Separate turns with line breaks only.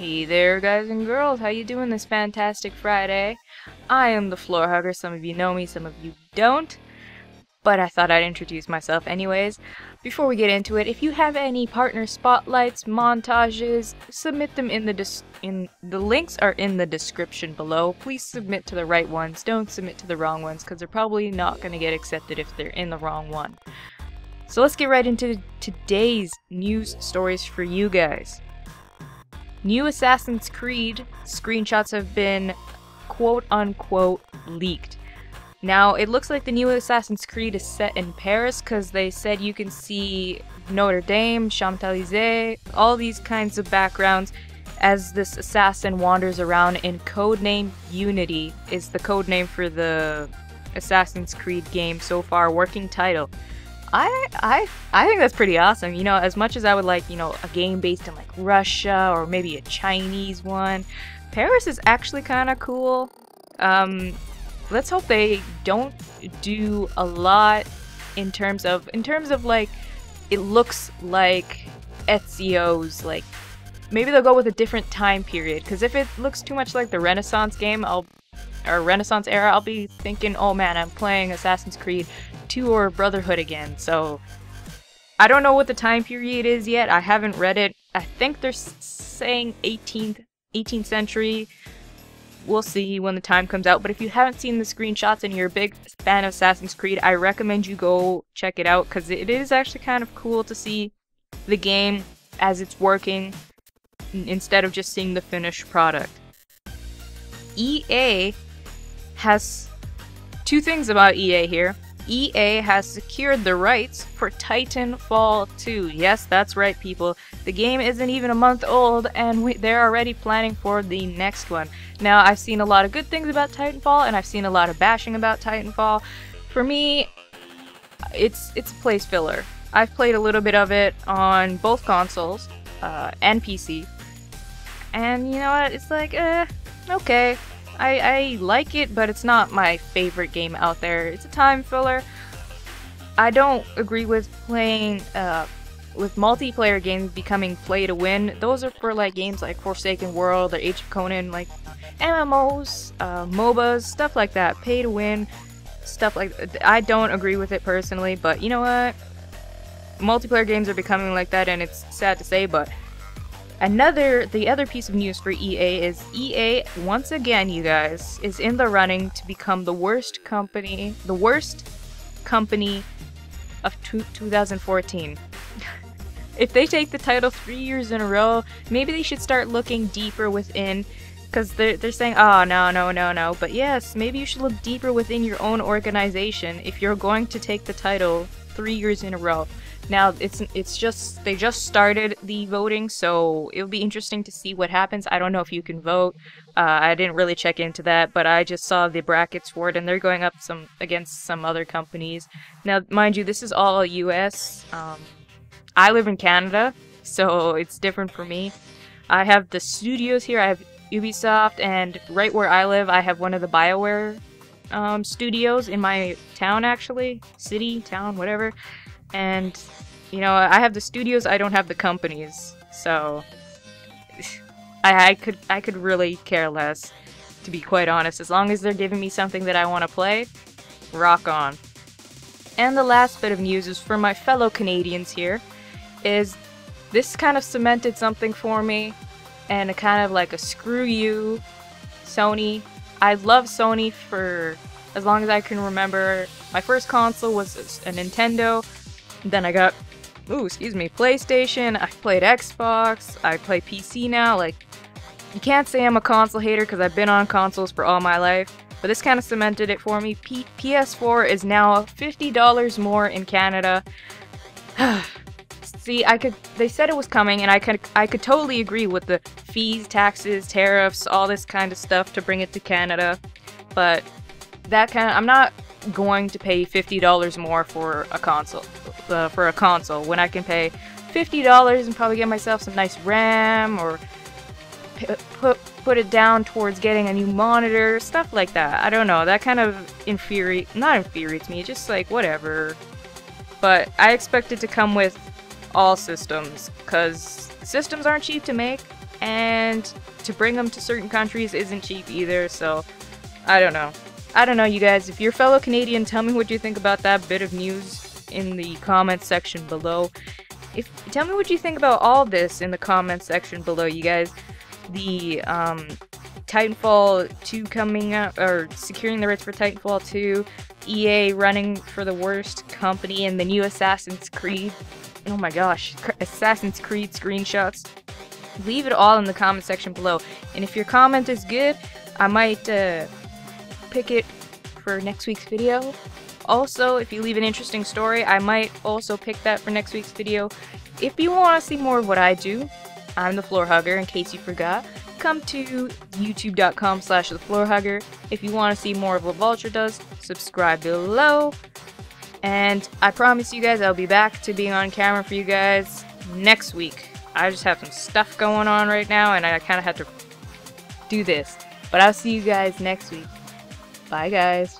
Hey there, guys and girls, how you doing this fantastic Friday? I am the Floor Hugger. Some of you know me, some of you don't, but I thought I'd introduce myself anyways. Before we get into it, if you have any partner spotlights, montages, submit them in the links are in the description below. Please submit to the right ones, don't submit to the wrong ones, because they're probably not going to get accepted if they're in the wrong one. So let's get right into today's news stories for you guys. New Assassin's Creed screenshots have been quote-unquote leaked. Now, it looks like the new Assassin's Creed is set in Paris because they said you can see Notre Dame, Champs-Élysées, all these kinds of backgrounds as this assassin wanders around in codename Unity is the codename for the Assassin's Creed game so far, working title. I think that's pretty awesome. You know, as much as I would like, you know, a game based in like Russia or maybe a Chinese one, Paris is actually kind of cool. Let's hope they don't do a lot in terms of like it looks like Ezio's, like maybe they'll go with a different time period, because if it looks too much like the Renaissance game, or Renaissance era, I'll be thinking, oh man, I'm playing Assassin's Creed 2 or Brotherhood again. So I don't know what the time period is yet. I haven't read it. I think they're saying 18th century. We'll see when the time comes out. But if you haven't seen the screenshots and you're a big fan of Assassin's Creed, I recommend you go check it out, because it is actually kind of cool to see the game as it's working instead of just seeing the finished product. EA has two things about EA here. EA has secured the rights for Titanfall 2. Yes, that's right, people. The game isn't even a month old, and they're already planning for the next one. Now, I've seen a lot of good things about Titanfall, and I've seen a lot of bashing about Titanfall. For me, it's a place filler. I've played a little bit of it on both consoles and PC, and you know what? It's like, okay. I like it, but it's not my favorite game out there. It's a time filler. I don't agree with playing, with multiplayer games becoming play to win. Those are for like games like Forsaken World or Age of Conan, like MMOs, MOBAs, stuff like that. Pay to win, stuff like that. I don't agree with it personally, but you know what? Multiplayer games are becoming like that, and it's sad to say, but the other piece of news for EA is EA, once again, you guys, is in the running to become the worst company of 2014. If they take the title 3 years in a row, maybe they should start looking deeper within, because they're saying, oh, no. But yes, maybe you should look deeper within your own organization if you're going to take the title 3 years in a row. Now, they just started the voting, so it'll be interesting to see what happens. I don't know if you can vote. I didn't really check into that, but I just saw the brackets for it, and they're going up against some other companies. Now, mind you, this is all US. I live in Canada, so it's different for me. I have the studios here. I have Ubisoft, and right where I live, I have one of the BioWare studios in my town, actually. City, town, whatever. And, you know, I have the studios, I don't have the companies, so I could really care less, to be quite honest. As long as they're giving me something that I want to play, rock on. And the last bit of news is for my fellow Canadians here, is this kind of cemented something for me, and a kind of like a screw you, Sony. I love Sony for as long as I can remember. My first console was a Nintendo. Then I got, PlayStation, I played Xbox, I play PC now. Like, you can't say I'm a console hater because I've been on consoles for all my life, but this kind of cemented it for me. PS4 is now $50 more in Canada. See, they said it was coming, and I could totally agree with the fees, taxes, tariffs, all this kind of stuff to bring it to Canada, but I'm not going to pay $50 more for a console. When I can pay $50 and probably get myself some nice RAM, or put it down towards getting a new monitor, stuff like that. I don't know, that kind of not infuriates me, just like whatever. But I expect it to come with all systems, because systems aren't cheap to make, and to bring them to certain countries isn't cheap either, so I don't know. I don't know, you guys. If you're a fellow Canadian, tell me what you think about that bit of news in the comments section below. Tell me what you think about all this in the comments section below, you guys. The Titanfall 2 coming out, or securing the rights for Titanfall 2, EA running for the worst company, and the new Assassin's Creed. Oh my gosh, Assassin's Creed screenshots. Leave it all in the comment section below. And if your comment is good, I might pick it for next week's video. Also, if you leave an interesting story, I might also pick that for next week's video. If you want to see more of what I do, I'm the Floor Hugger, in case you forgot. Come to youtube.com/thefloorhugger. If you want to see more of what Vultra does, subscribe below. And I promise you guys I'll be back to being on camera for you guys next week. I just have some stuff going on right now, and I kind of have to do this. But I'll see you guys next week. Bye, guys.